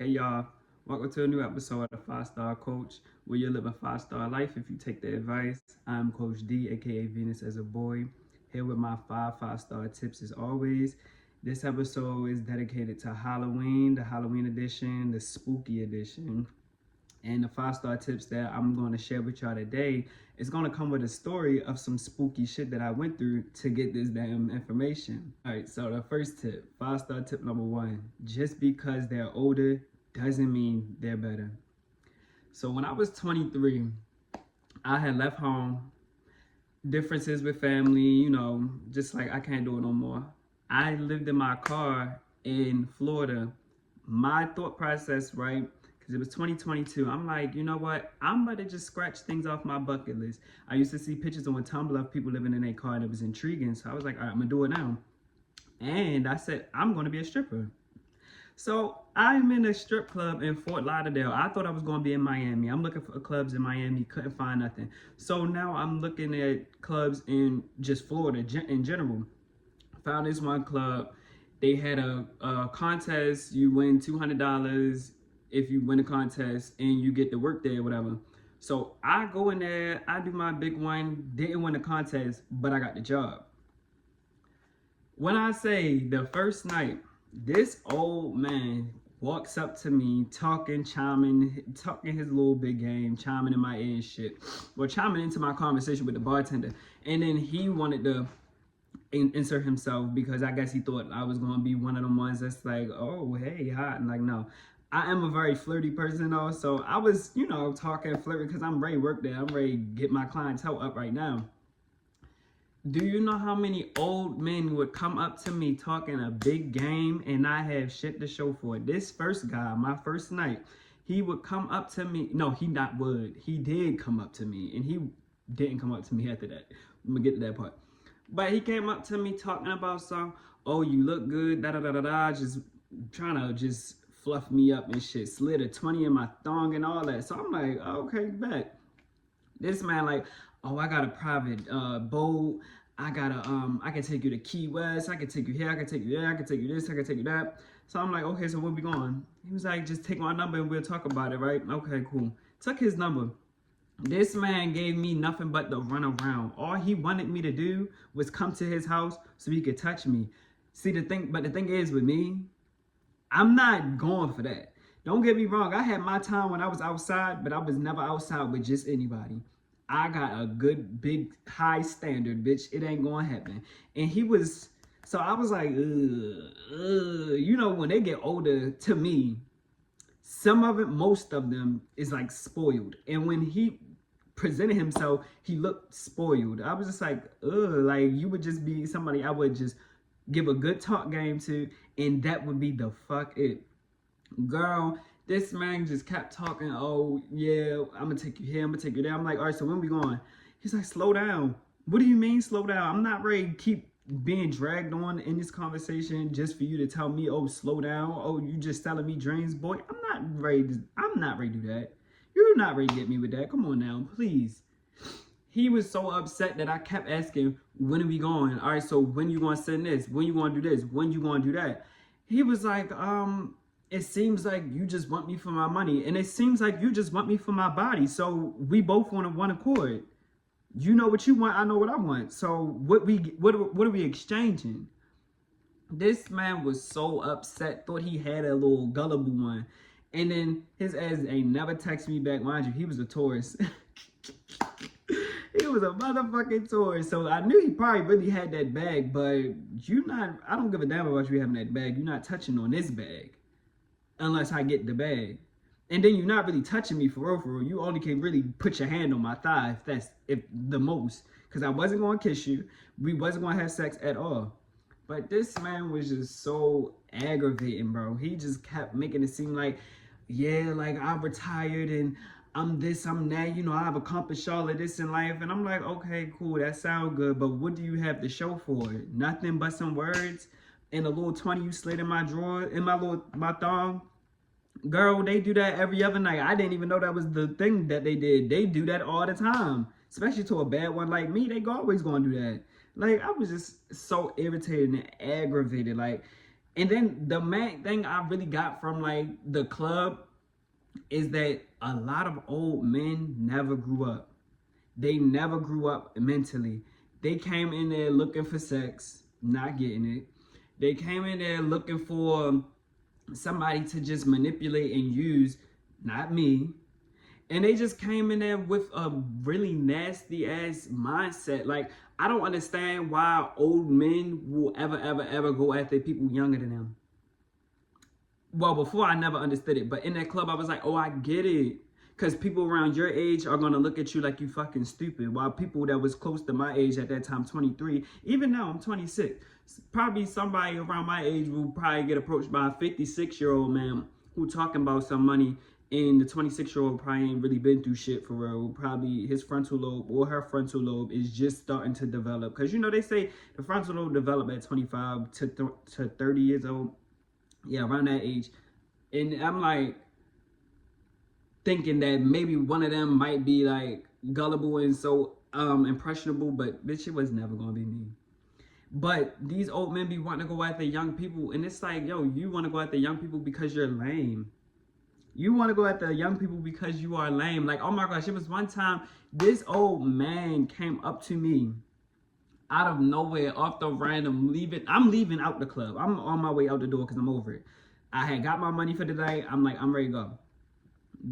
Hey y'all, welcome to a new episode of the 5-Star Coach, where you live a 5-star life if you take the advice. I'm Coach D, aka Venus as a boy, here with my 5-star tips as always. This episode is dedicated to Halloween, the Halloween edition, the spooky edition. And the 5-star tips that I'm going to share with y'all today is going to come with a story of some spooky shit that I went through to get this damn information. All right, so the first tip, 5-star tip number 1, just because they're older doesn't mean they're better. So when I was 23, I had left home, differences with family, just like I can't do it no more. I lived in my car in Florida. My thought process, right? Because it was 2022. I'm like, you know what? I'm about to just scratch things off my bucket list. I used to see pictures on Tumblr of people living in their car and it was intriguing. So I was like, all right, I'm going to do it now. And I said, I'm going to be a stripper. So I'm in a strip club in Fort Lauderdale. I thought I was going to be in Miami. I'm looking for clubs in Miami. Couldn't find nothing. So now I'm looking at clubs in just Florida in general. Found this one club. They had a contest. You win $200 if you win a contest and you get to work there or whatever. So I go in there, I do my big one, didn't win the contest, but I got the job. When I say the first night, this old man walks up to me, talking his little big game, chiming in my ear and shit. Well, chiming into my conversation with the bartender. And then he wanted to insert himself because I guess he thought I was going to be one of them ones that's like, oh, hey, hot. And like, no. I am a very flirty person though, so I was, talking flirty because I'm ready to work there. I'm ready to get my clientele up right now. Do you know how many old men would come up to me talking a big game and I have shit to show for it? This first guy, my first night, he would come up to me. No, he did come up to me, and he didn't come up to me after that. I'm gonna get to that part. But he came up to me talking about some, oh, you look good, da-da-da-da-da, just trying to just fluff me up and shit, slid a 20 in my thong and all that. So I'm like, okay, bet. This man like, oh, I got a private boat. I can take you to Key West. I can take you here. I can take you there. I can take you this. I can take you that. So I'm like, okay, so where we going? He was like, just take my number and we'll talk about it, right? Okay, cool. Took his number. This man gave me nothing but the run around. All he wanted me to do was come to his house so he could touch me. See, the thing is with me, I'm not going for that. Don't get me wrong. I had my time when I was outside, but I was never outside with just anybody. I got a good, big, high standard, bitch. It ain't gonna happen. And he was, so I was like, when they get older, to me, most of them is like spoiled. And when he presented himself, he looked spoiled. I was just like, like you would just be somebody I would just give a good talk game to, and that would be the fuck it. Girl, this man just kept talking, oh yeah, I'm gonna take you here, I'm gonna take you there. I'm like, all right, so when we going? He's like, slow down. What do you mean slow down? I'm not ready to keep being dragged on in this conversation just for you to tell me, oh, slow down. Oh, you just selling me dreams, boy. I'm not ready to do that. You're not ready to get me with that. Come on now, please. He was so upset that I kept asking, when are we going? All right, so when you gonna send this? When you gonna do this? When you gonna do that? He was like, it seems like you just want me for my money. And it seems like you just want me for my body. So we both want one accord. You know what you want, I know what I want. So what are we exchanging? This man was so upset, thought he had a little gullible one. And then his ass ain't never text me back. Mind you, he was a tourist. He was a motherfucking tourist. So I knew he probably really had that bag, but I don't give a damn about you having that bag. You're not touching on this bag unless I get the bag. And then you're not really touching me for real. You only can really put your hand on my thigh if the most. Because I wasn't going to kiss you. We wasn't going to have sex at all. But this man was just so aggravating, bro. He just kept making it seem like, yeah, like I retired and I'm this, I'm that, I've accomplished all of this in life. And I'm like, okay, cool, that sounds good, but what do you have to show for it? Nothing but some words and a little 20 you slid in my drawer, in my thong. Girl, they do that every other night. I didn't even know that was the thing that they did. They do that all the time, especially to a bad one like me. They always gonna do that. Like, I was just so irritated and aggravated. Like, And then the main thing I really got from like the club is that a lot of old men never grew up. They never grew up mentally. They came in there looking for sex, not getting it. They came in there looking for somebody to just manipulate and use, not me. And they just came in there with a really nasty ass mindset. Like, I don't understand why old men will ever go after people younger than them. Well, before I never understood it, but in that club I was like, oh, I get it. Because people around your age are going to look at you like you fucking stupid. While people that was close to my age at that time, 23, even now I'm 26. Probably somebody around my age will probably get approached by a 56-year-old man who talking about some money. And the 26-year-old probably ain't really been through shit for real. Probably his frontal lobe or her frontal lobe is just starting to develop. Because, you know, they say the frontal lobe develop at 25 to 30 years old. Yeah, around that age. And I'm like thinking that maybe one of them might be like gullible and so impressionable, but bitch, it was never gonna be me. But these old men be wanting to go after young people, and it's like, yo, you want to go after young people because you're lame. You want to go after young people because you are lame. Like, oh my gosh, it was one time this old man came up to me out of nowhere, off the random, I'm leaving out the club. I'm on my way out the door because I'm over it. I had got my money for the day. I'm like, I'm ready to go.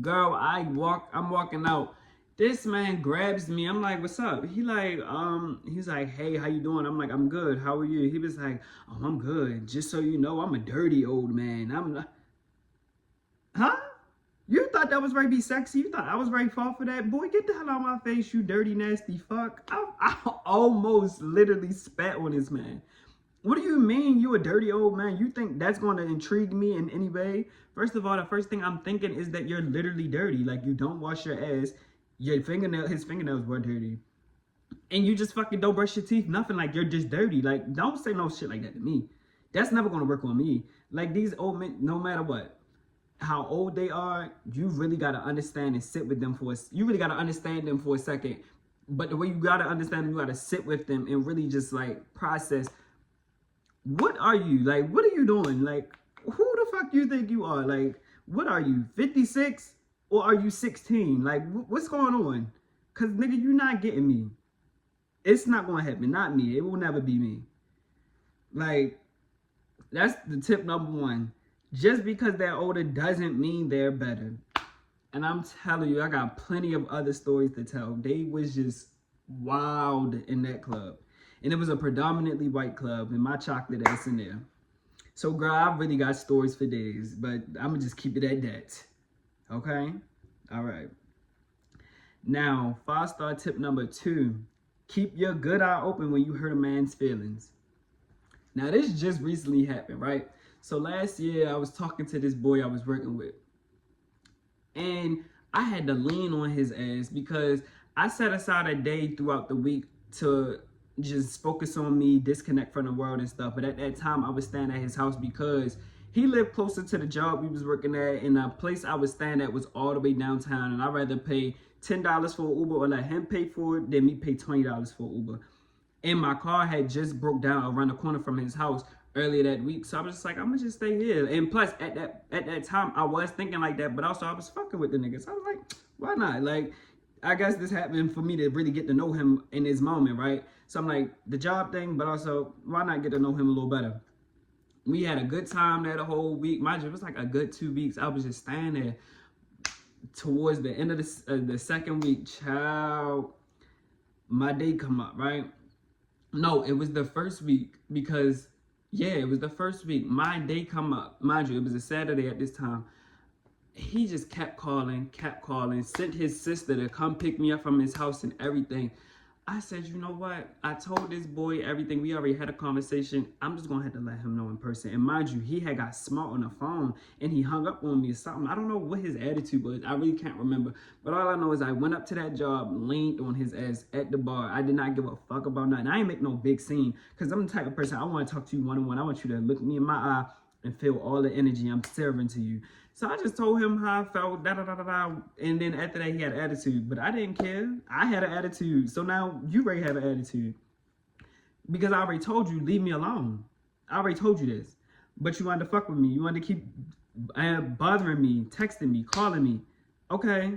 Girl, I'm walking out. This man grabs me. I'm like, what's up? He's like, hey, how you doing? I'm like, I'm good. How are you? He was like, oh, I'm good. Just so you know, I'm a dirty old man. I'm not. Huh? You thought that was very be sexy? You thought I was very fall for that? Boy, get the hell out of my face, you dirty, nasty fuck. I almost literally spat on this man. What do you mean you a dirty old man? You think that's going to intrigue me in any way? First of all, the first thing I'm thinking is that you're literally dirty. Like, you don't wash your ass. His fingernails were dirty. And you just fucking don't brush your teeth. Nothing. Like, you're just dirty. Like, don't say no shit like that to me. That's never going to work on me. Like, these old men, no matter what, how old they are, you really got to understand and sit with them you really got to understand them for a second. But the way you got to understand them, you got to sit with them and really just like process, what are you? Like, what are you doing? Like, who the fuck you think you are? Like, what are you, 56 or are you 16? Like, what's going on? Because, nigga, you're not getting me. It's not going to happen. Not me. It will never be me. Like, that's the tip number one. Just because they're older doesn't mean they're better. And I'm telling you, I got plenty of other stories to tell. They was just wild in that club. And it was a predominantly white club, and my chocolate ass in there. So, girl, I really got stories for days, but I'm going to just keep it at that. Okay? All right. Now, 5-star tip number 2. Keep your good eye open when you hurt a man's feelings. Now, this just recently happened, right? So last year, I was talking to this boy I was working with. And I had to lean on his ass because I set aside a day throughout the week to just focus on me, disconnect from the world and stuff. But at that time, I was staying at his house because he lived closer to the job we was working at. And the place I was staying at was all the way downtown. And I'd rather pay $10 for an Uber or let him pay for it than me pay $20 for Uber. And my car had just broke down around the corner from his house earlier that week. So I was just like, I'm gonna just stay here. And plus, at that time, I was thinking like that, but also I was fucking with the niggas. So I was like, why not? Like, I guess this happened for me to really get to know him in this moment, right? So I'm like, the job thing, but also, why not get to know him a little better? We had a good time there the whole week. Mind you, it was like a good 2 weeks. I was just standing there. Towards the end of the second week, child, my day come up, right? No, it was the first week because, yeah, it was the first week. My day come up. Mind you, it was a Saturday at this time. He just kept calling, sent his sister to come pick me up from his house and everything. I said, you know what? I told this boy everything. We already had a conversation. I'm just going to have to let him know in person. And mind you, he had got smart on the phone and he hung up on me or something. I don't know what his attitude was. I really can't remember. But all I know is I went up to that job, leaned on his ass at the bar. I did not give a fuck about nothing. I ain't make no big scene because I'm the type of person, I want to talk to you one-on-one. I want you to look me in my eye and feel all the energy I'm serving to you. So I just told him how I felt, and then after that he had an attitude, but I didn't care. I had an attitude, so now you already have an attitude. Because I already told you, leave me alone. I already told you this. but you wanted to fuck with me. You wanted to keep bothering me, texting me, calling me. Okay.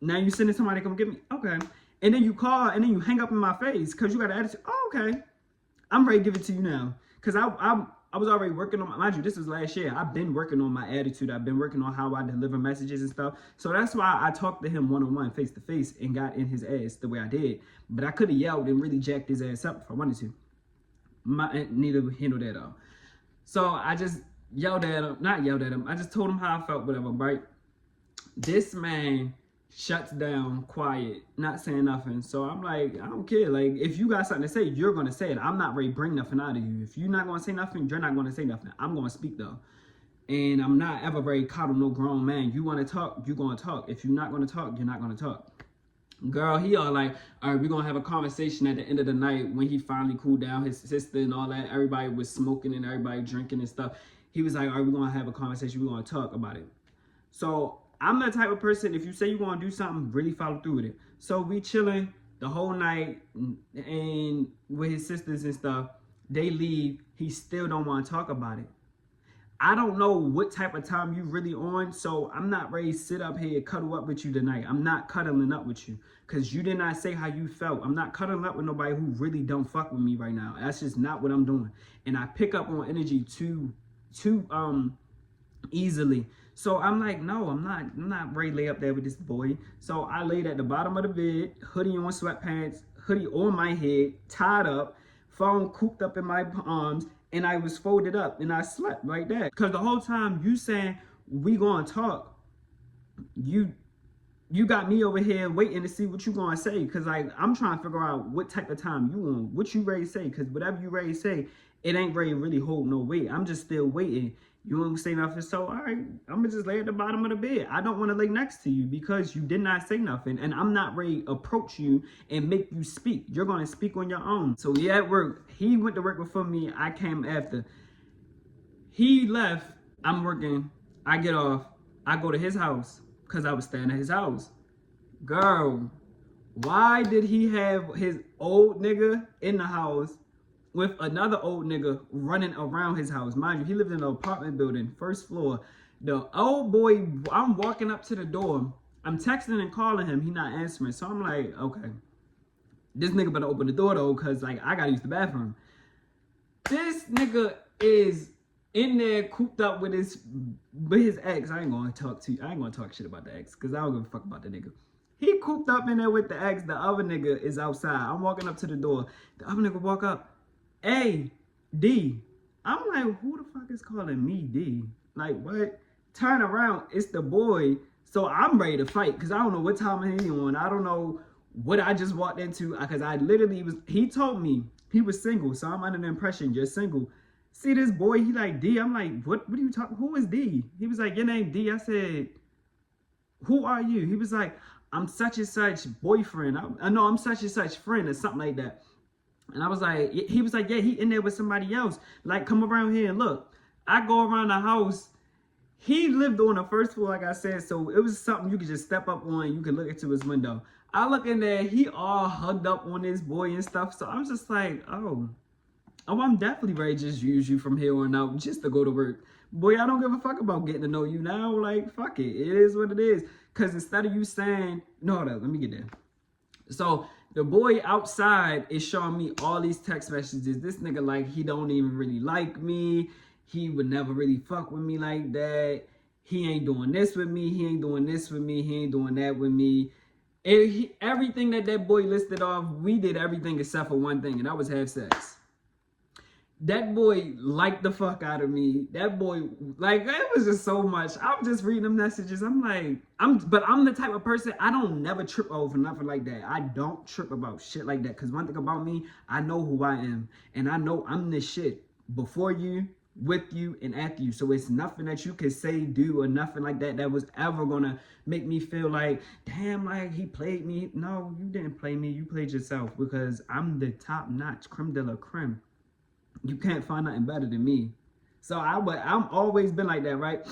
Now you sending somebody to come get me. Okay. And then you call and then you hang up in my face because you got an attitude. Oh, okay. I'm ready to give it to you now. Because I was already working on, mind you, this was last year. I've been working on my attitude. I've been working on how I deliver messages and stuff. So that's why I talked to him one-on-one, face-to-face, and got in his ass the way I did. But I could have yelled and really jacked his ass up if I wanted to. Neither handled that all. So I just yelled at him, not yelled at him. I just told him how I felt, whatever, right? This man shuts down, quiet, not saying nothing. So I'm like, I don't care. Like, if you got something to say, you're going to say it. I'm not ready to bring nothing out of you. If you're not going to say nothing, you're not going to say nothing. I'm going to speak, though. And I'm not ever very coddle no grown man. You want to talk, you're going to talk. If you're not going to talk, you're not going to talk. Girl, he all like, all right, we're going to have a conversation at the end of the night when he finally cooled down, his sister and all that. Everybody was smoking and everybody drinking and stuff. He was like, all right, we're going to have a conversation. We're going to talk about it. So I'm the type of person, if you say you're going to do something, really follow through with it. So we chilling the whole night and with his sisters and stuff. They leave. He still don't want to talk about it. I don't know what type of time you really on, so I'm not ready to sit up here and cuddle up with you tonight. I'm not cuddling up with you because you did not say how you felt. I'm not cuddling up with nobody who really don't fuck with me right now. That's just not what I'm doing. And I pick up on energy too easily. So I'm like, no, I'm not ready to lay up there with this boy. So I laid at the bottom of the bed, hoodie on, sweatpants, hoodie on my head, tied up, phone cooped up in my arms, and I was folded up and I slept right there. Because the whole time you saying we gonna talk, you got me over here waiting to see what you gonna say. Because like I'm trying to figure out what type of time you on, what you ready to say. Because whatever you ready to say, it ain't ready to really hold no weight. I'm just still waiting. You won't say nothing, so all right, I'm gonna just lay at the bottom of the bed. I don't want to lay next to you because you did not say nothing, and I'm not ready to approach you and make you speak. You're gonna speak on your own. So yeah, at work, he went to work before me. I came after. He left. I'm working. I get off. I go to his house because I was staying at his house. Girl, why did he have his old nigga in the house with another old nigga running around his house? Mind you, he lived in an apartment building, first floor. The old boy, I'm walking up to the door. I'm texting and calling him. He not answering. So I'm like, okay. This nigga better open the door though, because like I gotta use the bathroom. This nigga is in there cooped up with his ex. I ain't gonna talk shit about the ex, because I don't give a fuck about the nigga. He cooped up in there with the ex. The other nigga is outside. I'm walking up to the door. The other nigga walk up. A, D. I'm like, who the fuck is calling me D? Like, what? Turn around, it's the boy. So I'm ready to fight because I don't know what time he on. I don't know what I just walked into because I literally he told me he was single. So I'm under the impression you're single. See this boy, he like D. I'm like, what are you talking? Who is D? He was like, your name D. I said, who are you? He was like, I'm such and such boyfriend. I know I'm such and such friend or something like that. And I was like, he was like, yeah, he in there with somebody else. Like, come around here and look. I go around the house. He lived on the first floor, like I said, so it was something you could just step up on. You could look into his window. I look in there, he all hugged up on this boy and stuff. So I'm just like, oh, I'm definitely ready to just use you from here on out just to go to work. Boy, I don't give a fuck about getting to know you now. Like, fuck it. It is what it is. Because instead of you saying, no, hold up, let me get there. So the boy outside is showing me all these text messages. This nigga, like, he don't even really like me. He would never really fuck with me like that. He ain't doing this with me. He ain't doing this with me. He ain't doing that with me. Everything that boy listed off, we did everything except for one thing, and that was have sex. That boy liked the fuck out of me. That boy, like, it was just so much. I'm just reading the messages. I'm like, but I'm the type of person, I don't never trip over nothing like that. I don't trip about shit like that. Because one thing about me, I know who I am. And I know I'm this shit before you, with you, and after you. So it's nothing that you could say, do, or nothing like that that was ever going to make me feel like, damn, like, he played me. No, you didn't play me. You played yourself. Because I'm the top notch, creme de la creme. You can't find nothing better than me. So I'm always been like that, right?